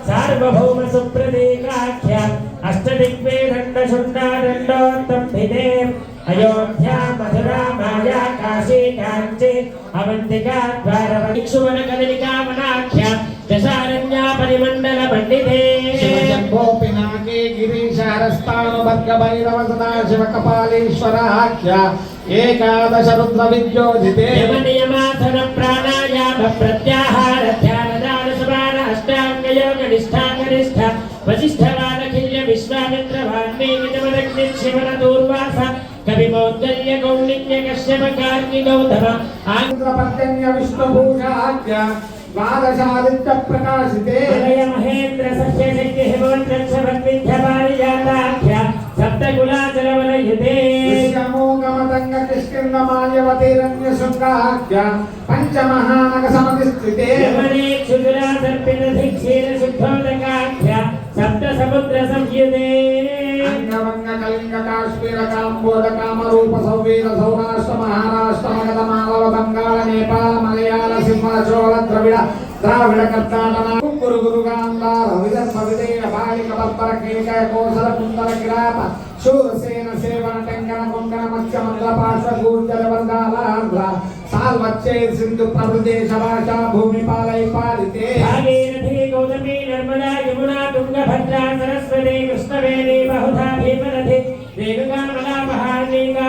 सार्वभौम सुप्रतीकाख्य अष्टदिग्वेदण्डशुण्डादण्डोत्तम्भिते अयोध्या मथुरा माया काशी काञ्ची अवन्तिका द्वारवक्षुवनकलिकामनाख्य दशारण्या परिमण्डल पंडिते शिवशम्भो पिनाके गिरीशारस्तानुभद्रभैरव सदाशिवकपालीश्वराख्य एकादश रुद्रविद्योजिते यमनियमासन प्राणायाम प्रत्याहार ध्यान दान समान अष्टांग योग निष्ठा कनिष्ठ वसिष्ठवानखिल्य विश्वामित्र वाल्मीकि शिवन दूर्वासा कवि मौद्गल्य कौंडिन्य कश्यप कार्ति गौतम आंध्रपत्यन्य विष्णुभूषाख्य द्वादशादित्य प्रकाशिते हृदय महेंद्र सख्य शक्ति हिमवंत्रक्ष भक्तिध्य पारिजाताख्य सप्तकुलाचलवलयते विश्वमोगमदंग किष्किन्धमाल्यवतीरण्य शृंगाख्य पंचमहानग समतिस्थिते यमने क्षुद्रा सर्पिन धिक्षीर शुद्धोदकाख्य सप्त समुद्र संयुते अंगवंग कलिंग काश्मीर काम्बोज कामरूप सौवीर सौराष्ट्र महाराष्ट्र मगध मालव बंगाल नेपाल मलयाल सिंह चोल द्रविड़ द्राविड़ कर्नाटक गुरु गुरु गांधार विदर्भ विदेह बालिक बब्बर केकय कोसल कुंदल किरात शूरसेन सेवन टेंगण कोंकण मत्स्य मंगल पार्श्व गूर्जर वर्गालांध्र साल्वच्चे सिंधु प्रदेश भाषा भूमि पालय पालिते भागीरथी गौतमी नर्मदा यमुना तुंगभद्रा सरस्वती कृष्णवेणी बहुधा